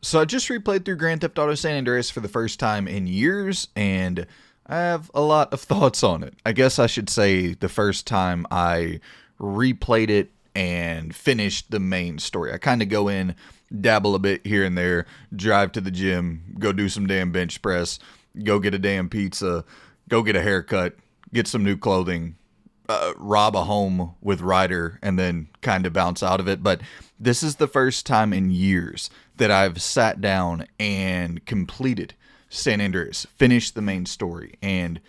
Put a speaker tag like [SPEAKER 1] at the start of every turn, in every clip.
[SPEAKER 1] So I just replayed through Grand Theft Auto San Andreas for the first time in years, and I have a lot of thoughts on it. I guess I should say the first time I replayed it and finished the main story. I kind of go in, dabble a bit here and there, drive to the gym, go do some damn bench press, go get a damn pizza, go get a haircut, get some new clothing, rob a home with Ryder and then kind of bounce out of it. But this is the first time in years that I've sat down and completed San Andreas, finished the main story, and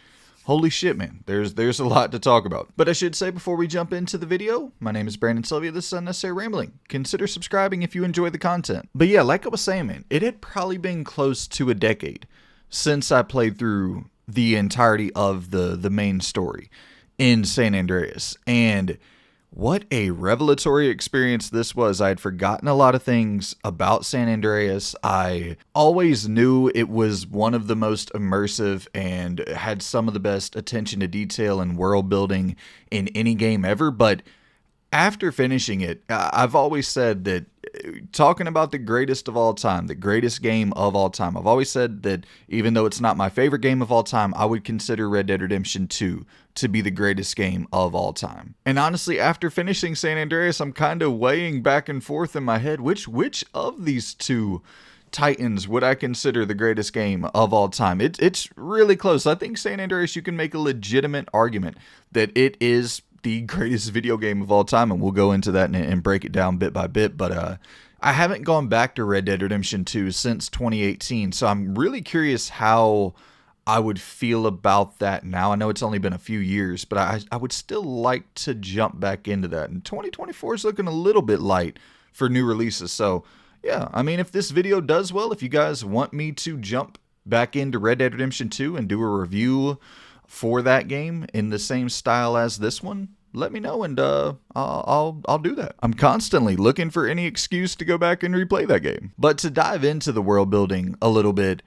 [SPEAKER 1] holy shit, man, there's a lot to talk about. But I should say before we jump into the video, my name is Brandon Sylvia. This is Unnecessary Rambling. Consider subscribing if you enjoy the content. But yeah, like I was saying, man, it had probably been close to a decade since I played through the entirety of the main story in San Andreas. And what a revelatory experience this was. I had forgotten a lot of things about San Andreas. I always knew it was one of the most immersive and had some of the best attention to detail and world building in any game ever. But after finishing it, I've always said that talking about the greatest of all time, the greatest game of all time, I've always said that even though it's not my favorite game of all time, I would consider Red Dead Redemption 2 to be the greatest game of all time. And honestly, after finishing San Andreas, I'm kind of weighing back and forth in my head, which of these two Titans would I consider the greatest game of all time? It's really close. I think San Andreas, you can make a legitimate argument that it is the greatest video game of all time, and we'll go into that and break it down bit by bit. But I haven't gone back to Red Dead Redemption 2 since 2018, so I'm really curious how I would feel about that now. I know it's only been a few years, but I would still like to jump back into that. And 2024 is looking a little bit light for new releases, so yeah, I mean, if this video does well, if you guys want me to jump back into Red Dead Redemption 2 and do a review for that game in the same style as this one, let me know, and I'll do that. I'm constantly looking for any excuse to go back and replay that game. But to dive into the world building a little bit,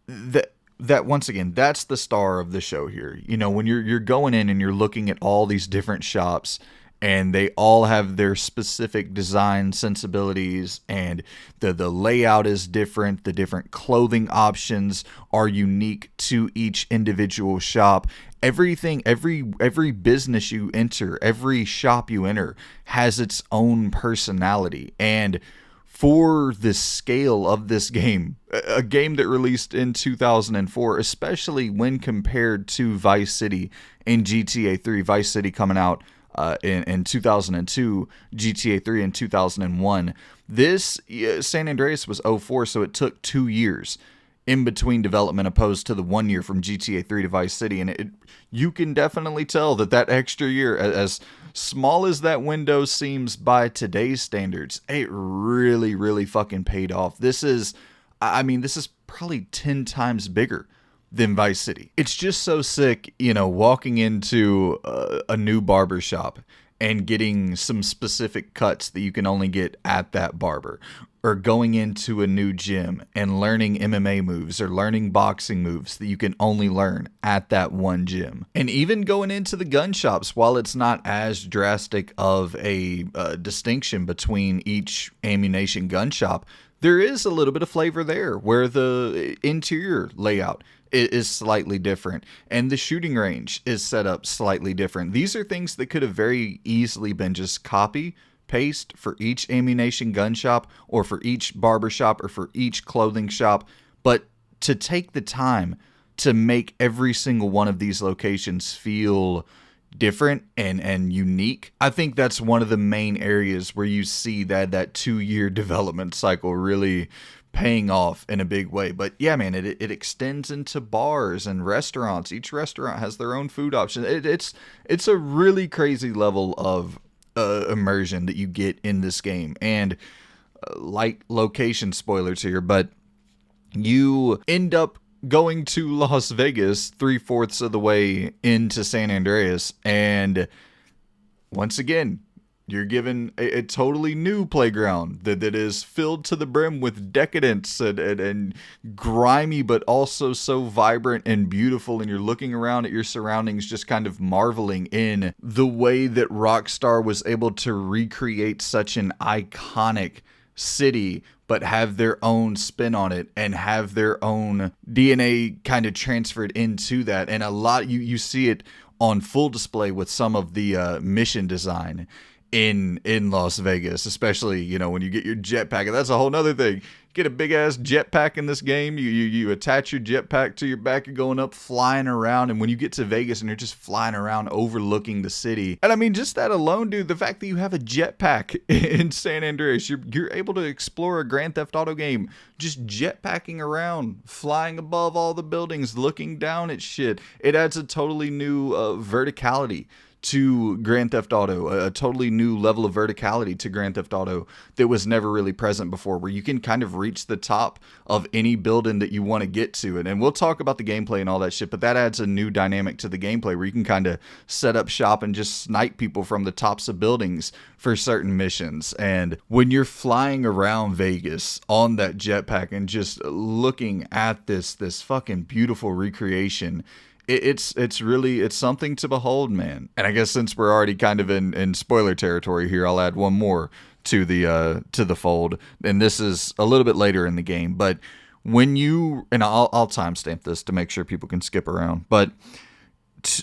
[SPEAKER 1] that once again, that's the star of the show here. You know, when you're going in and you're looking at all these different shops, and they all have their specific design sensibilities, and the layout is different. The different clothing options are unique to each individual shop. Everything, every business you enter, every shop you enter has its own personality. And for the scale of this game, a game that released in 2004, especially when compared to Vice City and GTA 3, Vice City coming out in 2002, GTA 3 in 2001. This San Andreas was 04, so it took 2 years in between development opposed to the 1 year from GTA 3 to Vice City. And you can definitely tell that extra year, as small as that window seems by today's standards, it really, really fucking paid off. This is probably 10 times bigger than Vice City. It's just so sick, you know, walking into a new barber shop and getting some specific cuts that you can only get at that barber, or going into a new gym and learning MMA moves or learning boxing moves that you can only learn at that one gym. And even going into the gun shops, while it's not as drastic of a distinction between each ammunition gun shop, there is a little bit of flavor there where the interior layout is slightly different and the shooting range is set up slightly different. These are things that could have very easily been just copy paste for each ammunition gun shop, or for each barber shop, or for each clothing shop. But to take the time to make every single one of these locations feel different and unique, I think that's one of the main areas where you see that 2-year development cycle really paying off in a big way. But yeah, man, it extends into bars and restaurants. Each restaurant has their own food option. It's a really crazy level of immersion that you get in this game. And light location spoilers here, but you end up going to Las Vegas 3/4 of the way into San Andreas, and once again, you're given a totally new playground that is filled to the brim with decadence and grimy, but also so vibrant and beautiful. And you're looking around at your surroundings, just kind of marveling in the way that Rockstar was able to recreate such an iconic city, but have their own spin on it and have their own DNA kind of transferred into that. And a lot, you see it on full display with some of the mission design in Las Vegas, especially, you know, when you get your jetpack. And that's a whole nother thing. Get a big ass jetpack in this game. You attach your jetpack to your back. You're going up, flying around, and when you get to Vegas and you're just flying around overlooking the city, and I mean, just that alone, dude. The fact that you have a jetpack in San Andreas, you're able to explore a Grand Theft Auto game just jetpacking around, flying above all the buildings, looking down at shit. It adds a totally new verticality to Grand Theft Auto, a totally new level of verticality to Grand Theft Auto that was never really present before, where you can kind of reach the top of any building that you want to get to. And we'll talk about the gameplay and all that shit, but that adds a new dynamic to the gameplay where you can kind of set up shop and just snipe people from the tops of buildings for certain missions. And when you're flying around Vegas on that jetpack and just looking at this fucking beautiful recreation, it's something to behold, man. And I guess since we're already kind of in spoiler territory here, I'll add one more to the fold. And this is a little bit later in the game, but when you, and I'll timestamp this to make sure people can skip around, but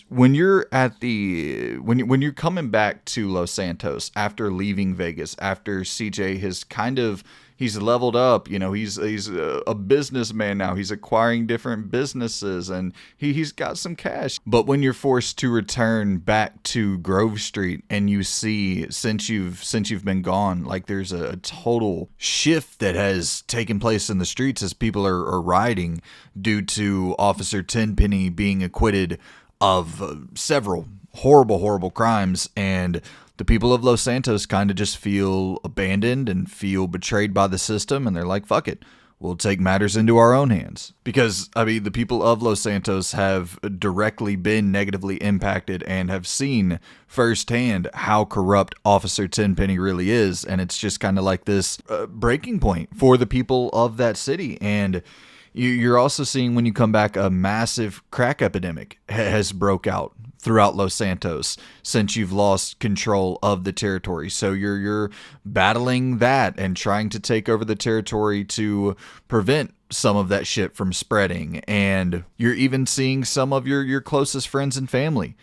[SPEAKER 1] when you're when you're coming back to Los Santos after leaving Vegas, after CJ has he's leveled up, you know, he's a businessman now. He's acquiring different businesses and he's got some cash. But when you're forced to return back to Grove Street and you see since you've been gone, like there's a total shift that has taken place in the streets as people are rioting due to Officer Tenpenny being acquitted of several horrible crimes, and the people of Los Santos kind of just feel abandoned and feel betrayed by the system, and they're like, fuck it, we'll take matters into our own hands. Because, I mean, the people of Los Santos have directly been negatively impacted and have seen firsthand how corrupt Officer Tenpenny really is, and it's just kind of like this breaking point for the people of that city. And you're also seeing, when you come back, a massive crack epidemic has broke out throughout Los Santos since you've lost control of the territory. So you're battling that and trying to take over the territory to prevent some of that shit from spreading. And you're even seeing some of your closest friends and family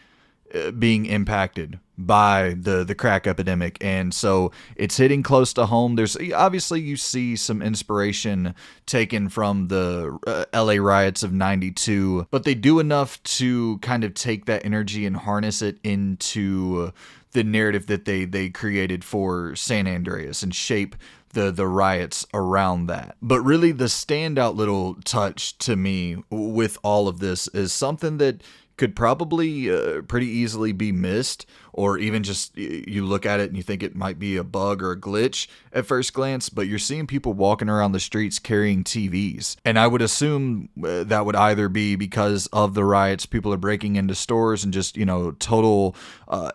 [SPEAKER 1] being impacted by the crack epidemic. And so it's hitting close to home. There's obviously, you see some inspiration taken from the LA riots of 92, but they do enough to kind of take that energy and harness it into the narrative that they created for San Andreas and shape the riots around that. But really the standout little touch to me with all of this is something that could probably pretty easily be missed, or even just you look at it and you think it might be a bug or a glitch at first glance, but you're seeing people walking around the streets carrying TVs. And I would assume that would either be because of the riots, people are breaking into stores and just, you know, total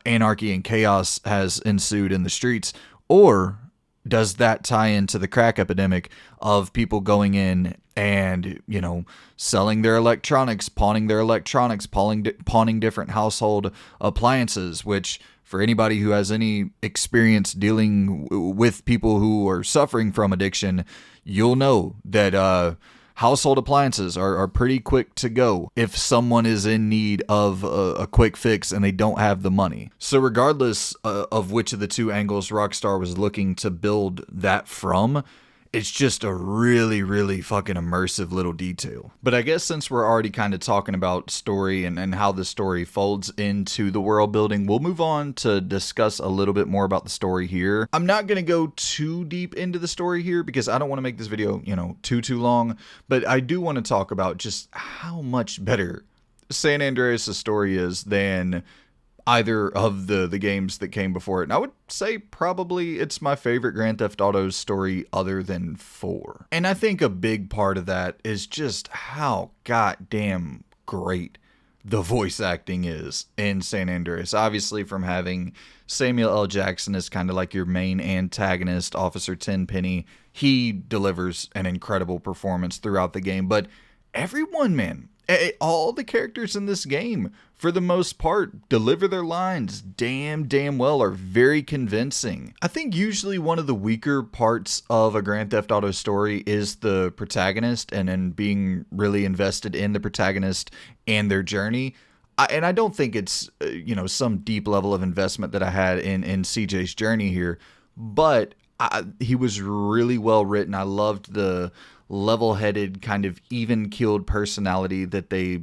[SPEAKER 1] anarchy and chaos has ensued in the streets, or does that tie into the crack epidemic of people going in and, you know, selling their electronics, pawning their electronics, pawning different household appliances, which for anybody who has any experience dealing with people who are suffering from addiction, you'll know that household appliances are pretty quick to go if someone is in need of a quick fix and they don't have the money. So regardless of which of the two angles Rockstar was looking to build that from, it's just a really fucking immersive little detail. But I guess since we're already kind of talking about story and how the story folds into the world building, we'll move on to discuss a little bit more about the story here. I'm not going to go too deep into the story here because I don't want to make this video, you know, too long, but I do want to talk about just how much better San Andreas' story is than either of the games that came before it. And I would say probably it's my favorite Grand Theft Auto story other than 4. And I think a big part of that is just how goddamn great the voice acting is in San Andreas. Obviously, from having Samuel L. Jackson as kind of like your main antagonist, Officer Tenpenny, he delivers an incredible performance throughout the game. But everyone, man. All the characters in this game, for the most part, deliver their lines damn well, are very convincing. I think usually one of the weaker parts of a Grand Theft Auto story is the protagonist and being really invested in the protagonist and their journey. And I don't think it's, some deep level of investment that I had in CJ's journey here, but he was really well written. I loved the level-headed, kind of even-keeled personality that they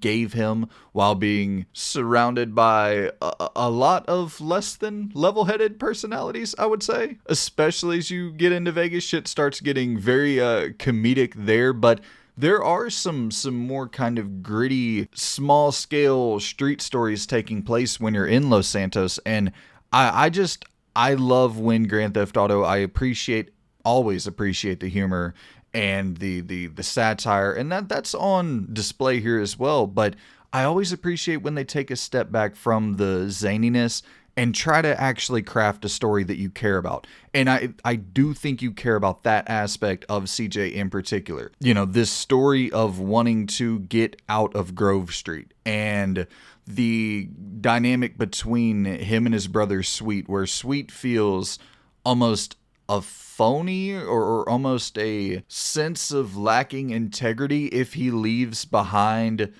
[SPEAKER 1] gave him while being surrounded by a lot of less than level-headed personalities, I would say. Especially as you get into Vegas, shit starts getting very comedic there, but there are some more kind of gritty, small-scale street stories taking place when you're in Los Santos, and I love when Grand Theft Auto, always appreciate the humor and the satire, and that's on display here as well. But I always appreciate when they take a step back from the zaniness and try to actually craft a story that you care about. And I do think you care about that aspect of CJ in particular. This story of wanting to get out of Grove Street and the dynamic between him and his brother Sweet, where Sweet feels almost a phony or almost a sense of lacking integrity if he leaves behind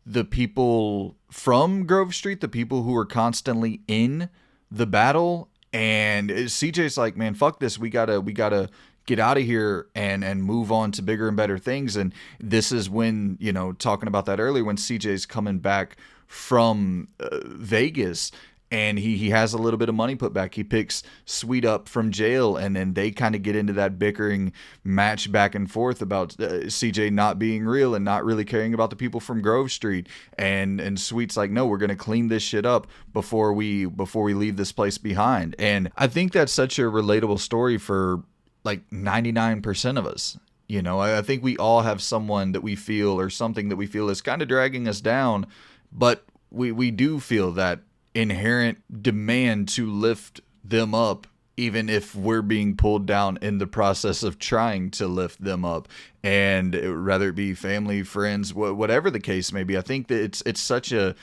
[SPEAKER 1] the people from Grove Street, the people who are constantly in the battle. And CJ's like, man, fuck this. We gotta get out of here and move on to bigger and better things. And this is when, talking about that earlier, when CJ's coming back from Vegas, and he has a little bit of money put back. He picks Sweet up from jail, and then they kind of get into that bickering match back and forth about CJ not being real and not really caring about the people from Grove Street. And Sweet's like, no, we're going to clean this shit up before we leave this place behind. And I think that's such a relatable story for like 99% of us. I think we all have someone that we feel, or something that we feel is kind of dragging us down, but we do feel that inherent demand to lift them up, even if we're being pulled down in the process of trying to lift them up. And rather it be family, friends, whatever the case may be, I think that it's such a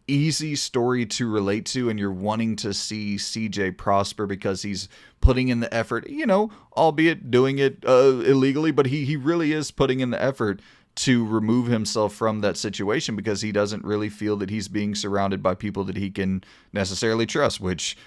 [SPEAKER 1] easy story to relate to, and you're wanting to see CJ prosper because he's putting in the effort, albeit doing it illegally, but he really is putting in the effort to remove himself from that situation because he doesn't really feel that he's being surrounded by people that he can necessarily trust, which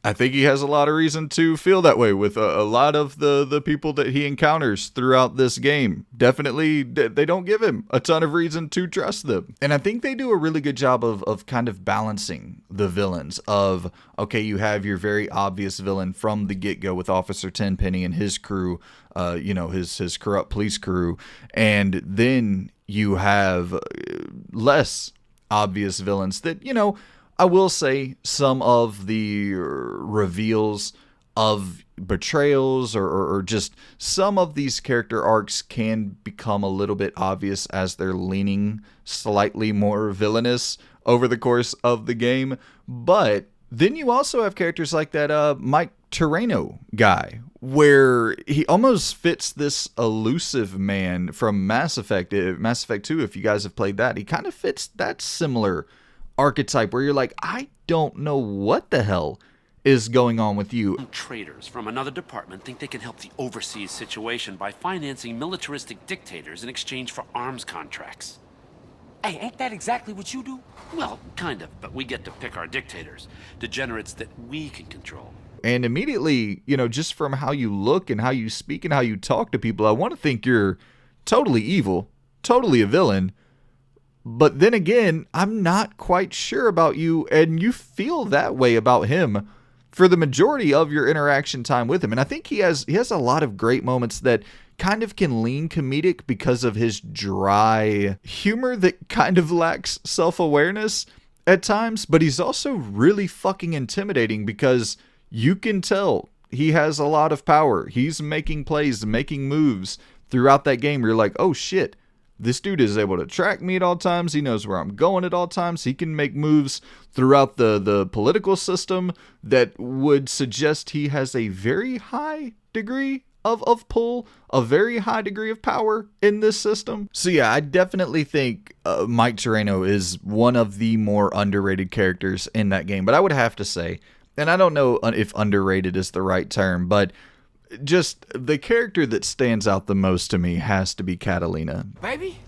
[SPEAKER 1] I think he has a lot of reason to feel that way with a lot of the people that he encounters throughout this game. Definitely, they don't give him a ton of reason to trust them. And I think they do a really good job of kind of balancing the villains of, okay, you have your very obvious villain from the get-go with Officer Tenpenny and his crew, his corrupt police crew. And then you have less obvious villains that, I will say some of the reveals of betrayals or just some of these character arcs can become a little bit obvious as they're leaning slightly more villainous over the course of the game. But then you also have characters like that Mike Terreno guy, where he almost fits this elusive man from Mass Effect 2, if you guys have played that. He kind of fits that similar archetype where you're like, I don't know what the hell is going on with you.
[SPEAKER 2] Traitors from another department think they can help the overseas situation by financing militaristic dictators in exchange for arms contracts.
[SPEAKER 3] Hey, ain't that exactly what you do?
[SPEAKER 2] Well, kind of, but we get to pick our dictators, degenerates that we can control.
[SPEAKER 1] And immediately, just from how you look and how you speak and how you talk to people, I want to think you're totally evil, totally a villain. But then again, I'm not quite sure about you, and you feel that way about him for the majority of your interaction time with him. And I think he has a lot of great moments that kind of can lean comedic because of his dry humor that kind of lacks self-awareness at times, but he's also really fucking intimidating because you can tell he has a lot of power. He's making plays, making moves throughout that game. You're like, oh shit. This dude is able to track me at all times. He knows where I'm going at all times. He can make moves throughout the political system that would suggest he has a very high degree of pull, a very high degree of power in this system. So yeah, I definitely think Mike Terreno is one of the more underrated characters in that game. But I would have to say, and I don't know if underrated is the right term, but just the character that stands out the most to me has to be Catalina.
[SPEAKER 3] Baby,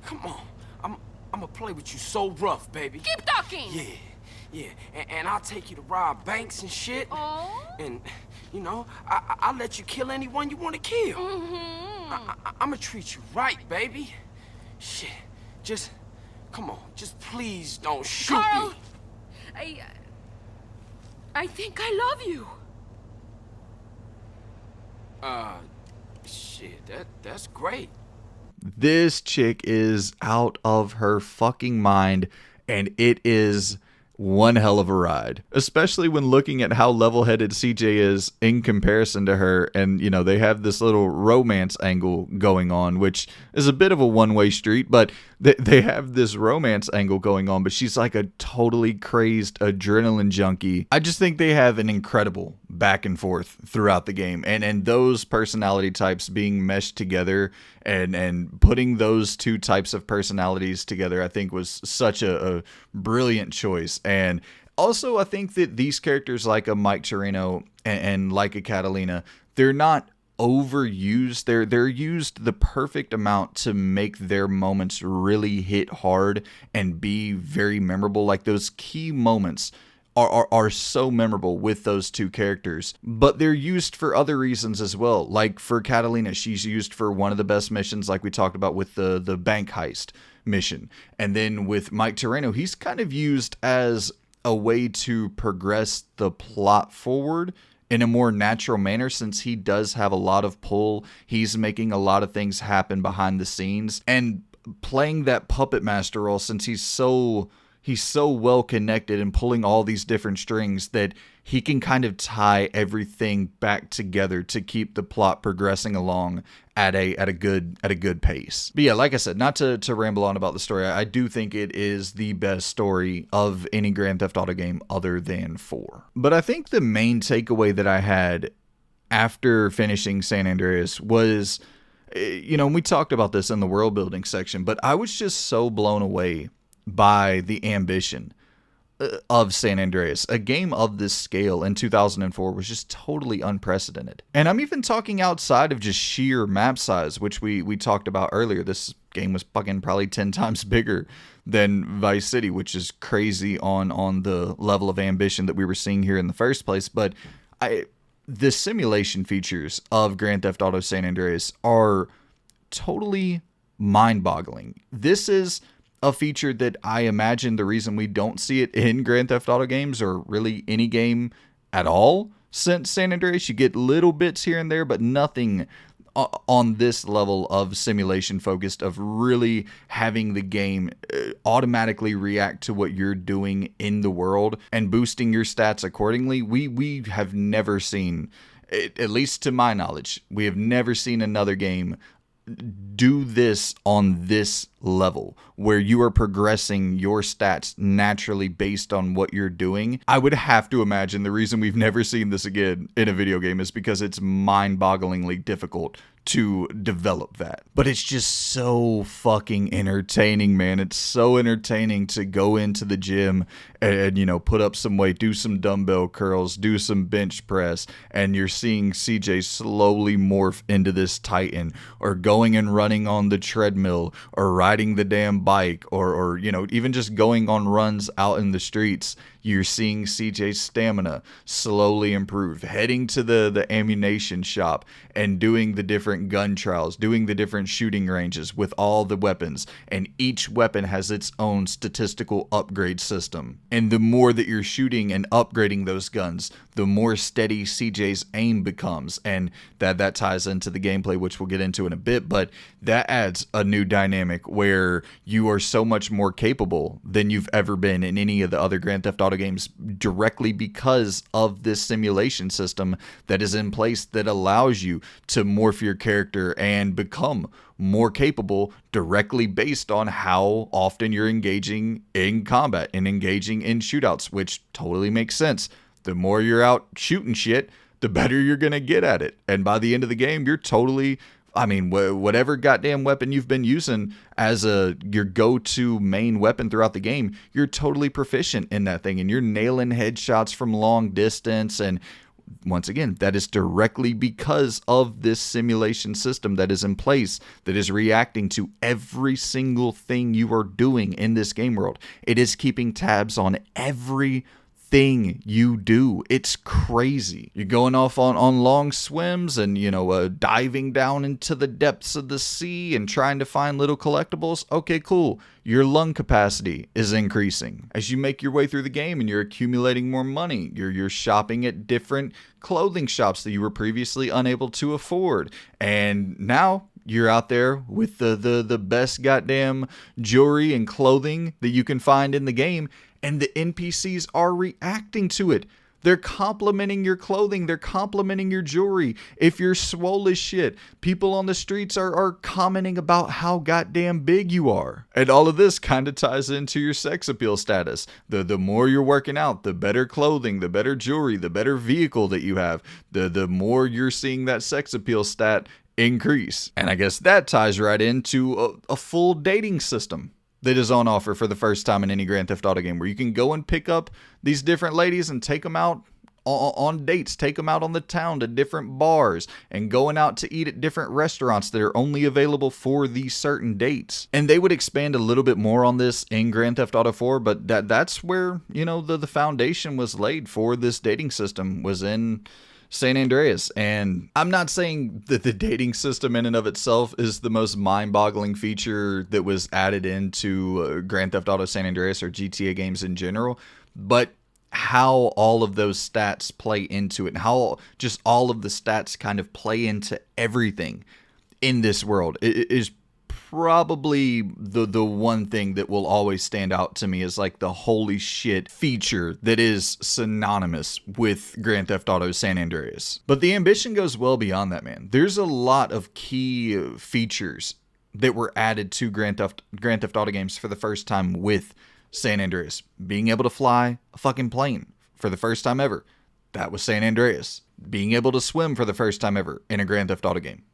[SPEAKER 3] come on. I'm gonna play with you so rough, baby.
[SPEAKER 4] Keep talking!
[SPEAKER 3] Yeah. And I'll take you to rob banks and shit.
[SPEAKER 4] Oh?
[SPEAKER 3] And, you know, I'll let you kill anyone you want to kill. I'm gonna treat you right, baby. Shit. Just, come on. Just please don't shoot
[SPEAKER 4] Carl!
[SPEAKER 3] me.
[SPEAKER 4] I think I love you.
[SPEAKER 3] Shit, that's great.
[SPEAKER 1] This chick is out of her fucking mind, and it is one hell of a ride, especially when looking at how level-headed CJ is in comparison to her. And, you know, they have this little romance angle going on, which is a bit of a one-way street, but they have this romance angle going on, but she's like a totally crazed adrenaline junkie. I just think they have an incredible back and forth throughout the game, and those personality types being meshed together and putting those two types of personalities together, I think was such a brilliant choice. And also, I think that these characters like a Mike Terreno and like a Catalina, they're not overused. They're used the perfect amount to make their moments really hit hard and be very memorable. Like those key moments are so memorable with those two characters, but they're used for other reasons as well. Like for Catalina, she's used for one of the best missions, like we talked about with the bank heist mission. And then with Mike Terreno, he's kind of used as a way to progress the plot forward in a more natural manner, since he does have a lot of pull. He's making a lot of things happen behind the scenes and playing that puppet master role, since he's so well connected and pulling all these different strings that he can kind of tie everything back together to keep the plot progressing along at a good pace. But yeah, like I said, not to ramble on about the story, I do think it is the best story of any Grand Theft Auto game other than 4. But I think the main takeaway that I had after finishing San Andreas was, you know, and we talked about this in the world building section, but I was just so blown away by the ambition of San Andreas. A game of this scale in 2004 was just totally unprecedented. And I'm even talking outside of just sheer map size, which we talked about earlier. This game was fucking probably 10 times bigger than Vice City, which is crazy on the level of ambition that we were seeing here in the first place. But the simulation features of Grand Theft Auto San Andreas are totally mind-boggling. This is a feature that I imagine the reason we don't see it in Grand Theft Auto games, or really any game at all since San Andreas. You get little bits here and there, but nothing on this level of simulation focused, of really having the game automatically react to what you're doing in the world and boosting your stats accordingly. We have never seen, at least to my knowledge, we have never seen another game do this on this level, where you are progressing your stats naturally based on what you're doing. I would have to imagine the reason we've never seen this again in a video game is because it's mind-bogglingly difficult to develop that. But it's just so fucking entertaining, man. It's so entertaining to go into the gym and, you know, put up some weight, do some dumbbell curls, do some bench press, and you're seeing CJ slowly morph into this titan, or going and running on the treadmill, or riding the damn bike, or you know, even just going on runs out in the streets. You're seeing CJ's stamina slowly improve, heading to the ammunition shop and doing the different gun trials, doing the different shooting ranges with all the weapons. And each weapon has its own statistical upgrade system. And the more that you're shooting and upgrading those guns, the more steady CJ's aim becomes. And that ties into the gameplay, which we'll get into in a bit. But that adds a new dynamic where you are so much more capable than you've ever been in any of the other Grand Theft Auto games, directly because of this simulation system that is in place that allows you to morph your character and become more capable directly based on how often you're engaging in combat and engaging in shootouts, which totally makes sense. The more you're out shooting shit, the better you're going to get at it. And by the end of the game, you're totally, I mean, whatever goddamn weapon you've been using as your go-to main weapon throughout the game, you're totally proficient in that thing, and you're nailing headshots from long distance. And once again, that is directly because of this simulation system that is in place, that is reacting to every single thing you are doing in this game world. It is keeping tabs on every thing you do. It's crazy. You're going off on long swims and, diving down into the depths of the sea and trying to find little collectibles. Okay, cool. Your lung capacity is increasing. As you make your way through the game and you're accumulating more money, you're shopping at different clothing shops that you were previously unable to afford. And now you're out there with the best goddamn jewelry and clothing that you can find in the game, and the NPCs are reacting to it. They're complimenting your clothing. They're complimenting your jewelry. If you're swole as shit, people on the streets are commenting about how goddamn big you are. And all of this kind of ties into your sex appeal status. The more you're working out, the better clothing, the better jewelry, the better vehicle that you have, the more you're seeing that sex appeal stat increase. And I guess that ties right into a full dating system that is on offer for the first time in any Grand Theft Auto game, where you can go and pick up these different ladies and take them out on dates, take them out on the town to different bars, and going out to eat at different restaurants that are only available for these certain dates. And they would expand a little bit more on this in Grand Theft Auto 4, but that's where, the foundation was laid for this dating system, was in San Andreas. And I'm not saying that the dating system in and of itself is the most mind-boggling feature that was added into Grand Theft Auto San Andreas or GTA games in general, but how all of those stats play into it, and how just all of the stats kind of play into everything in this world is probably the one thing that will always stand out to me as like the holy shit feature that is synonymous with Grand Theft Auto San Andreas. But the ambition goes well beyond that, man. There's a lot of key features that were added to Grand Theft Auto games for the first time with San Andreas. Being able to fly a fucking plane for the first time ever. That was San Andreas. Being able to swim for the first time ever in a Grand Theft Auto game.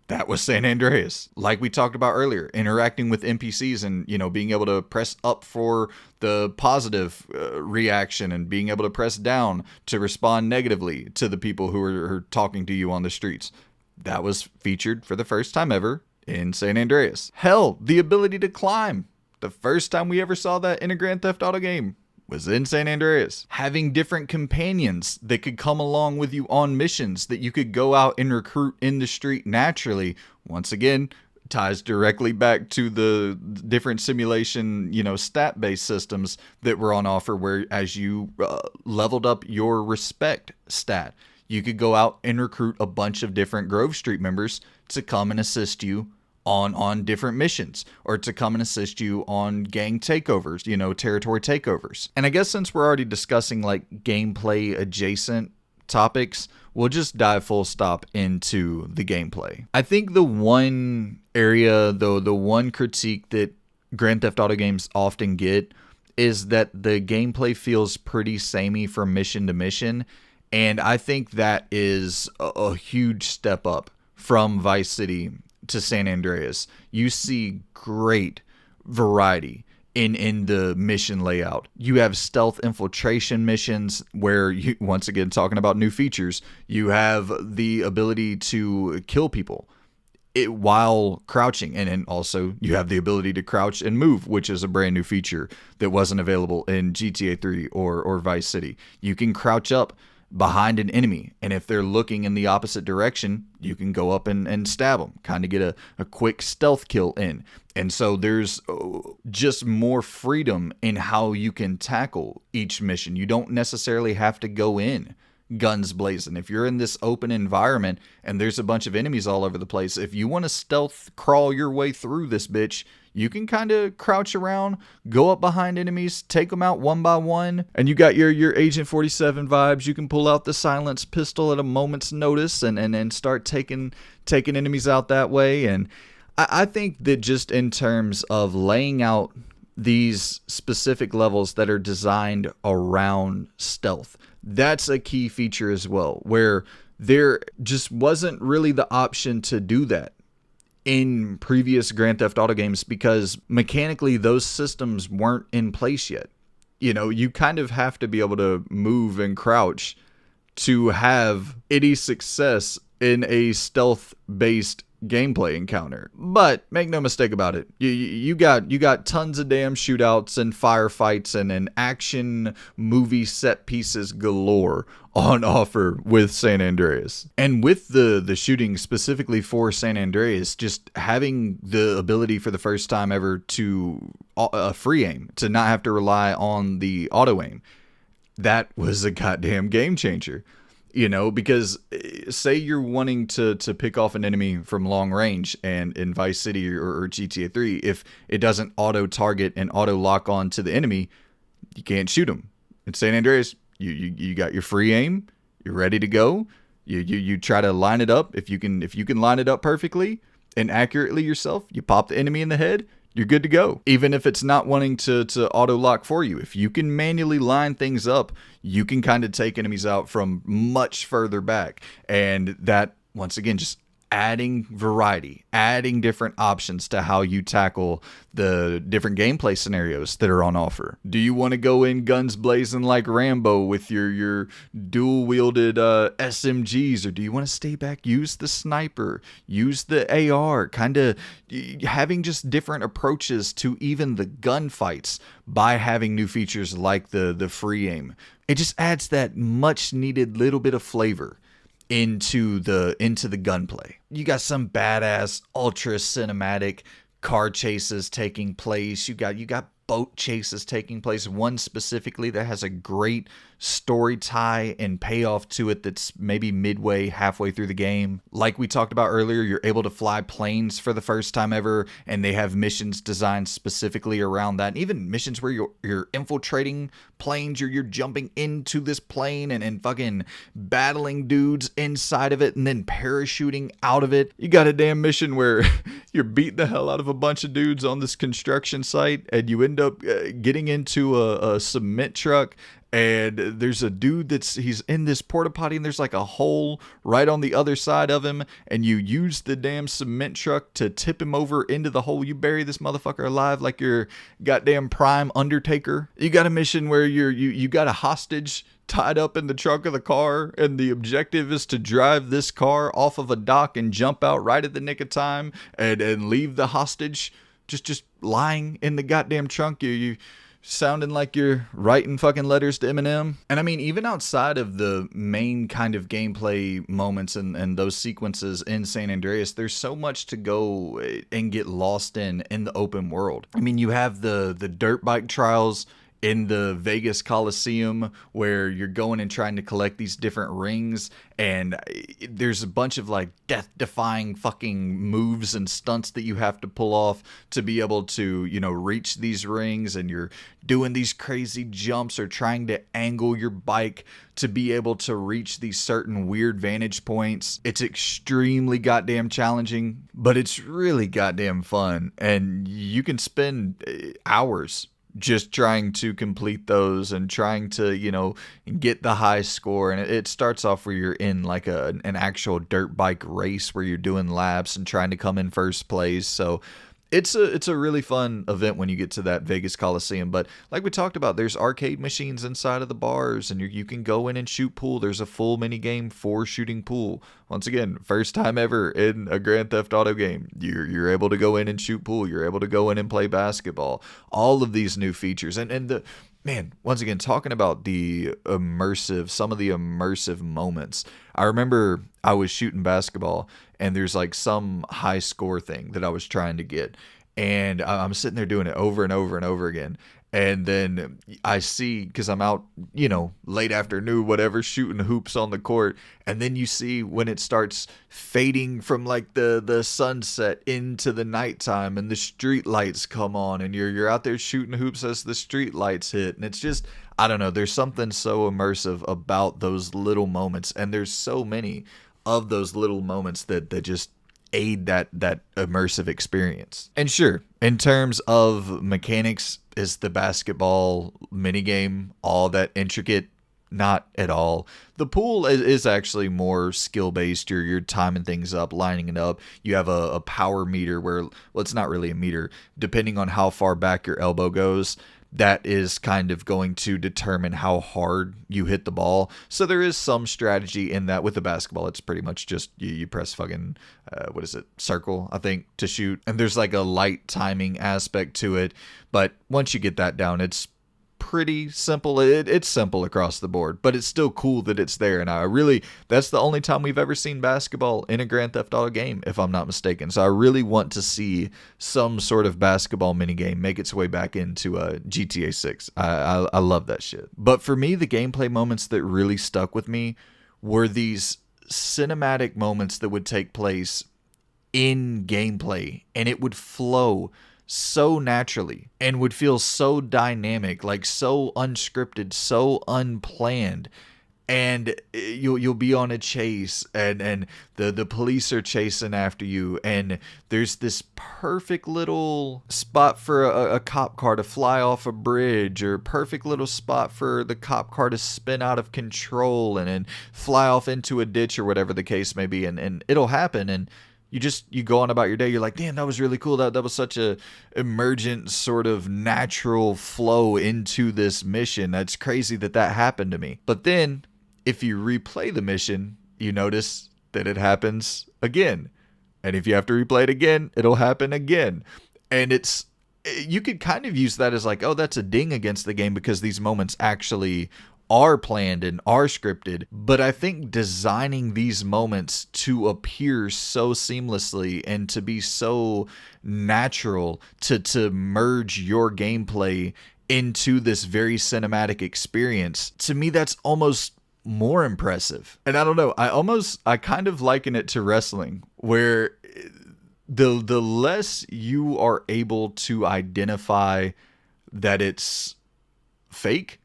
[SPEAKER 1] That was San Andreas. Like we talked about earlier, interacting with NPCs and, being able to press up for the positive reaction and being able to press down to respond negatively to the people who are talking to you on the streets. That was featured for the first time ever in San Andreas. Hell, the ability to climb. The first time we ever saw that in a Grand Theft Auto game was in San Andreas. Having different companions that could come along with you on missions that you could go out and recruit in the street naturally. Once again, ties directly back to the different simulation, stat-based systems that were on offer, where as you leveled up your respect stat, you could go out and recruit a bunch of different Grove Street members to come and assist you on different missions, or to come and assist you on gang takeovers, territory takeovers. And I guess since we're already discussing like gameplay adjacent topics, we'll just dive full stop into the gameplay. I think the one area, though, the one critique that Grand Theft Auto games often get is that the gameplay feels pretty samey from mission to mission. And I think that is a huge step up from Vice City to San Andreas. You see great variety in the mission layout. You have stealth infiltration missions where you, once again, talking about new features, you have the ability to kill people while crouching, and also you have the ability to crouch and move, which is a brand new feature that wasn't available in GTA 3 or Vice City. You can crouch up behind an enemy, and if they're looking in the opposite direction, you can go up and stab them, kind of get a quick stealth kill in. And so there's just more freedom in how you can tackle each mission. You don't necessarily have to go in guns blazing. If you're in this open environment and there's a bunch of enemies all over the place, if you want to stealth crawl your way through this bitch, you can kind of crouch around, go up behind enemies, take them out one by one, and you got your Agent 47 vibes. You can pull out the silenced pistol at a moment's notice and start taking enemies out that way. And I think that just in terms of laying out these specific levels that are designed around stealth, that's a key feature as well, where There just wasn't really the option to do that in previous Grand Theft Auto games because mechanically those systems weren't in place yet. You kind of have to be able to move and crouch to have any success in a stealth-based gameplay encounter. But make no mistake about it, you got tons of damn shootouts and firefights and action movie set pieces galore on offer with San Andreas. And with the shooting specifically for San Andreas, just having the ability for the first time ever to free aim, to not have to rely on the auto aim, that was a goddamn game changer. Because say you're wanting to pick off an enemy from long range, and in Vice City or GTA 3, if it doesn't auto target and auto lock on to the enemy, you can't shoot them. In San Andreas, you got your free aim, you're ready to go. You try to line it up. If you can line it up perfectly and accurately yourself, you pop the enemy in the head, you're good to go. Even if it's not wanting to auto lock for you, if you can manually line things up, you can kind of take enemies out from much further back. And that, once again, just adding variety, adding different options to how you tackle the different gameplay scenarios that are on offer. Do you want to go in guns blazing like Rambo with your dual wielded SMGs, or do you want to stay back, use the sniper, use the AR, kind of having just different approaches to even the gunfights by having new features like the free aim? It just adds that much needed little bit of flavor into the gunplay. You got some badass ultra cinematic car chases taking place. You got boat chases taking place. One specifically that has a great story tie and payoff to it that's maybe midway, halfway through the game. Like we talked about earlier, you're able to fly planes for the first time ever, and they have missions designed specifically around that. And even missions where you're infiltrating planes, you're jumping into this plane and fucking battling dudes inside of it and then parachuting out of it. You got a damn mission where you're beating the hell out of a bunch of dudes on this construction site, and you end up getting into a cement truck, and there's a dude he's in this porta potty, and there's like a hole right on the other side of him, and you use the damn cement truck to tip him over into the hole. You bury this motherfucker alive like you're goddamn prime Undertaker. You got a mission where you got a hostage tied up in the trunk of the car, and the objective is to drive this car off of a dock and jump out right at the nick of time and leave the hostage just lying in the goddamn trunk. You sounding like you're writing fucking letters to Eminem. And I mean, even outside of the main kind of gameplay moments and those sequences in San Andreas, there's so much to go and get lost in the open world. I mean, you have the dirt bike trials in the Vegas Coliseum where you're going and trying to collect these different rings, and there's a bunch of like death-defying fucking moves and stunts that you have to pull off to be able to, reach these rings, and you're doing these crazy jumps or trying to angle your bike to be able to reach these certain weird vantage points. It's extremely goddamn challenging, but it's really goddamn fun, and you can spend hours just trying to complete those and trying to, get the high score. And it starts off where you're in like an actual dirt bike race where you're doing laps and trying to come in first place. So it's a really fun event when you get to that Vegas Coliseum. But like we talked about, there's arcade machines inside of the bars, and you can go in and shoot pool. There's a full mini game for shooting pool. Once again, first time ever in a Grand Theft Auto game, you're able to go in and shoot pool. You're able to go in and play basketball. All of these new features, and the man, once again, talking about some of the immersive moments. I remember I was shooting basketball, and there's like some high score thing that I was trying to get, and I'm sitting there doing it over and over and over again. And then I see, because I'm out, late afternoon, whatever, shooting hoops on the court. And then you see when it starts fading from like the sunset into the nighttime, and the street lights come on, and you're out there shooting hoops as the street lights hit. And it's just, I don't know, there's something so immersive about those little moments. And there's so many of those little moments that just aid that immersive experience. And sure, in terms of mechanics, is the basketball minigame all that intricate? not at all. The pool is actually more skill based. You're timing things up, lining it up. You have a power meter where, well, it's not really a meter. Depending on how far back your elbow goes, that is kind of going to determine how hard you hit the ball. So there is some strategy in that. With the basketball, it's pretty much just you press fucking, what is it, circle, I think, to shoot. And there's like a light timing aspect to it. But once you get that down, it's pretty simple. It's simple across the board, but it's still cool that it's there. And that's the only time we've ever seen basketball in a Grand Theft Auto game, if I'm not mistaken. So I really want to see some sort of basketball minigame make its way back into GTA 6. I love that shit. But for me, the gameplay moments that really stuck with me were these cinematic moments that would take place in gameplay, and it would flow so naturally and would feel so dynamic, like so unscripted, so unplanned. And you'll be on a chase, and the police are chasing after you, and there's this perfect little spot for a cop car to fly off a bridge, or perfect little spot for the cop car to spin out of control and fly off into a ditch, or whatever the case may be, and it'll happen. And you go on about your day. You're like, damn, that was really cool. That was such a emergent sort of natural flow into this mission. That's crazy that happened to me. But then if you replay the mission, you notice that it happens again. And if you have to replay it again, it'll happen again. And you could kind of use that as like, oh, that's a ding against the game because these moments actually are planned and are scripted. But I think designing these moments to appear so seamlessly and to be so natural, to merge your gameplay into this very cinematic experience, to me that's almost more impressive. And I don't know, I kind of liken it to wrestling, where the less you are able to identify that it's fake,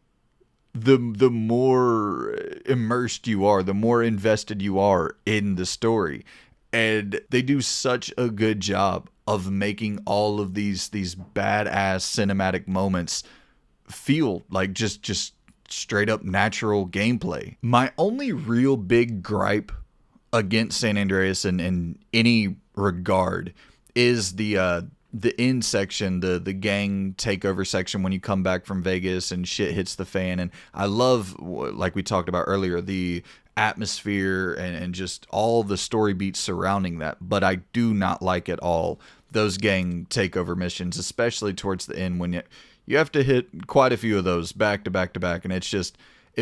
[SPEAKER 1] the more immersed you are, the more invested you are in the story. And they do such a good job of making all of these badass cinematic moments feel like just straight up natural gameplay. My only real big gripe against San Andreas in any regard is the end section, the gang takeover section, when you come back from Vegas and shit hits the fan. And I love, like we talked about earlier, the atmosphere and just all the story beats surrounding that. But I do not like at all those gang takeover missions, especially towards the end when you have to hit quite a few of those back to back to back. And it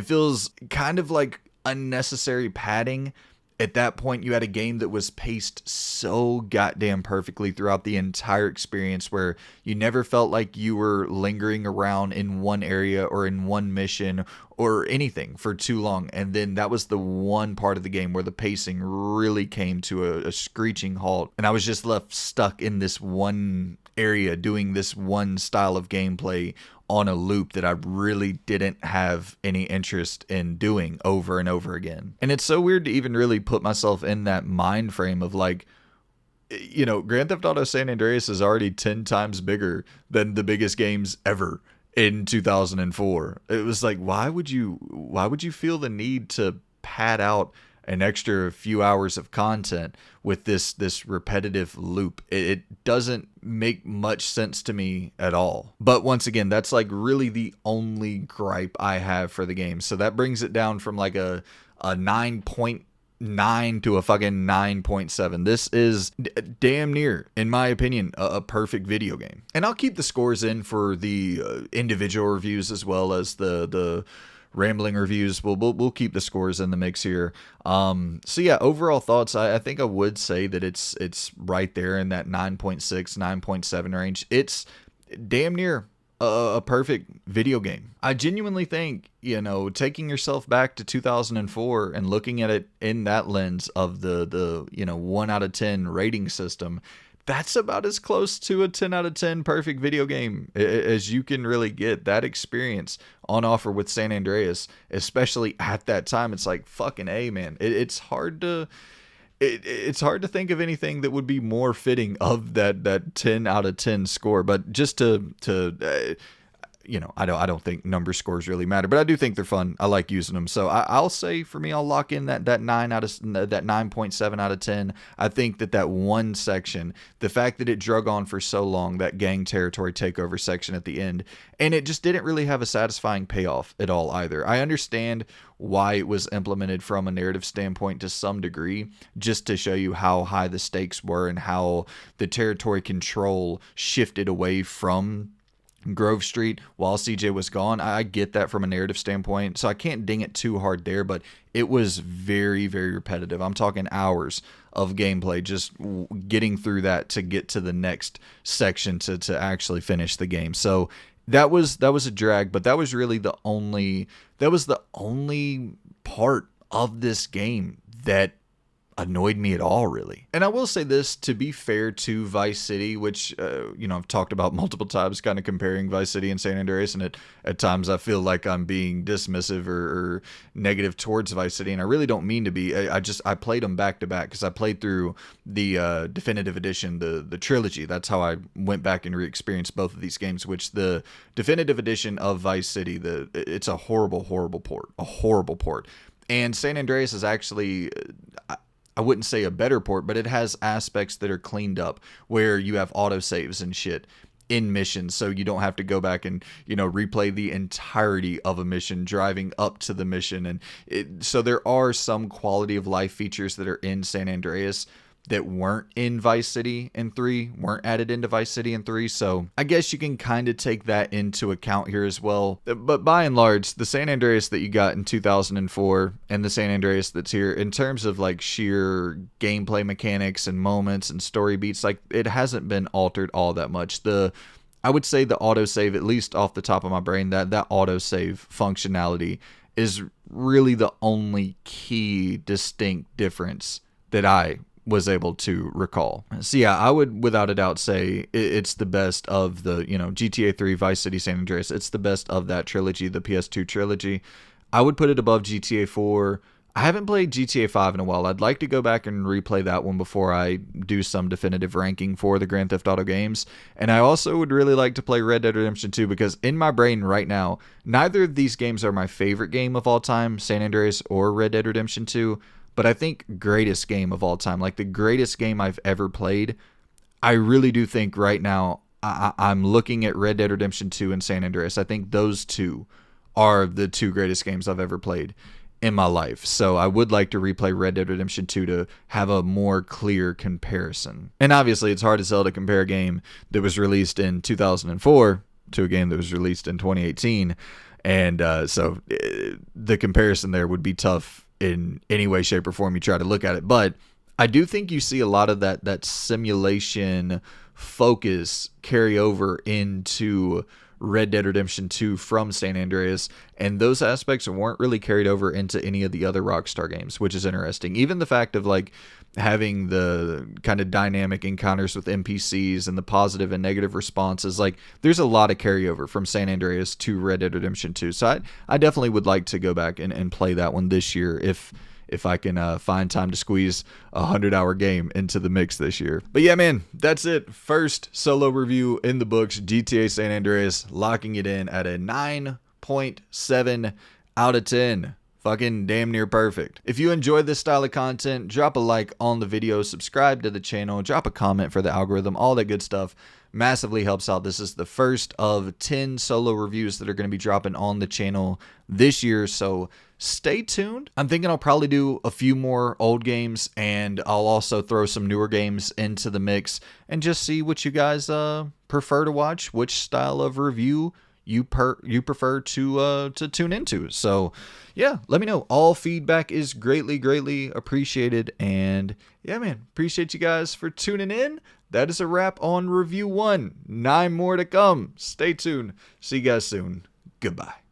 [SPEAKER 1] feels kind of like unnecessary padding. At that point, you had a game that was paced so goddamn perfectly throughout the entire experience, where you never felt like you were lingering around in one area or in one mission or anything for too long. And then that was the one part of the game where the pacing really came to a screeching halt. And I was just left stuck in this one area doing this one style of gameplay on a loop that I really didn't have any interest in doing over and over again. And it's so weird to even really put myself in that mind frame of like, Grand Theft Auto San Andreas is already 10 times bigger than the biggest games ever in 2004. It was like, why would you feel the need to pad out an extra few hours of content with this repetitive loop? It doesn't make much sense to me at all. But once again, that's like really the only gripe I have for the game. So that brings it down from like a 9.9 to a fucking 9.7. This is damn near, in my opinion, a perfect video game. And I'll keep the scores in for the individual reviews as well as the rambling reviews. We'll keep the scores in the mix here. So yeah, overall thoughts, I think I would say that it's right there in that 9.6, 9.7 range. It's damn near a perfect video game. I genuinely think, taking yourself back to 2004 and looking at it in that lens of the 1 out of 10 rating system, that's about as close to a 10 out of 10 perfect video game as you can really get. That experience on offer with San Andreas, especially at that time, it's like fucking A, man. It's hard to think of anything that would be more fitting of that 10 out of 10 score. But just to I don't think number scores really matter, but I do think they're fun. I like using them. So I'll say for me, I'll lock in that 9.7 out of 10. I think that one section, the fact that it drug on for so long, that gang territory takeover section at the end, and it just didn't really have a satisfying payoff at all either. I understand why it was implemented from a narrative standpoint to some degree, just to show you how high the stakes were and how the territory control shifted away from Grove Street while CJ was gone. I get that from a narrative standpoint, so I can't ding it too hard there, but it was very, very repetitive. I'm talking hours of gameplay just getting through that to get to the next section to actually finish the game. So that was a drag, but that was really the only part of this game that annoyed me at all, really. And I will say this, to be fair to Vice City, which I've talked about multiple times, kind of comparing Vice City and San Andreas, and at times I feel like I'm being dismissive or negative towards Vice City, and I really don't mean to be. I played them back to back because I played through the definitive edition, the trilogy. That's how I went back and re-experienced both of these games, which the definitive edition of Vice City, it's a horrible port. And San Andreas is actually, I wouldn't say a better port, but it has aspects that are cleaned up where you have autosaves and shit in missions, so you don't have to go back and replay the entirety of a mission driving up to the mission. And so there are some quality of life features that are in San Andreas that weren't in Vice City and 3, weren't added into Vice City and 3. So I guess you can kind of take that into account here as well. But by and large, the San Andreas that you got in 2004 and the San Andreas that's here, in terms of like sheer gameplay mechanics and moments and story beats, like it hasn't been altered all that much. I would say the autosave, at least off the top of my brain, that autosave functionality is really the only key distinct difference that I was able to recall. So yeah, I would without a doubt say it's the best of the, GTA 3, Vice City, San Andreas. It's the best of that trilogy, the PS2 trilogy. I would put it above GTA 4. I haven't played GTA 5 in a while. I'd like to go back and replay that one before I do some definitive ranking for the Grand Theft Auto games. And I also would really like to play Red Dead Redemption 2, because in my brain right now, neither of these games are my favorite game of all time, San Andreas or Red Dead Redemption 2. But I think greatest game of all time, like the greatest game I've ever played, I really do think right now I'm looking at Red Dead Redemption 2 and San Andreas. I think those two are the two greatest games I've ever played in my life. So I would like to replay Red Dead Redemption 2 to have a more clear comparison. And obviously it's hard as hell to compare a game that was released in 2004 to a game that was released in 2018. And so the comparison there would be tough in any way, shape, or form you try to look at it. But I do think you see a lot of that simulation focus carry over into Red Dead Redemption 2 from San Andreas, and those aspects weren't really carried over into any of the other Rockstar games, which is interesting. Even the fact of like having the kind of dynamic encounters with NPCs and the positive and negative responses, like there's a lot of carryover from San Andreas to Red Dead Redemption 2. So I definitely would like to go back and play that one this year if I can find time to squeeze a 100-hour game into the mix this year. But yeah, man, that's it. First solo review in the books, GTA San Andreas, locking it in at a 9.7 out of 10. Fucking damn near perfect. If you enjoy this style of content, drop a like on the video, subscribe to the channel, drop a comment for the algorithm, all that good stuff. Massively helps out. This is the first of 10 solo reviews that are going to be dropping on the channel this year, so stay tuned. I'm thinking I'll probably do a few more old games, and I'll also throw some newer games into the mix and just see what you guys prefer to watch, which style of review you prefer to tune into. So yeah, let me know. All feedback is greatly appreciated. And yeah, man, appreciate you guys for tuning in. That is a wrap on review 1. 9 more to come. Stay tuned. See you guys soon. Goodbye.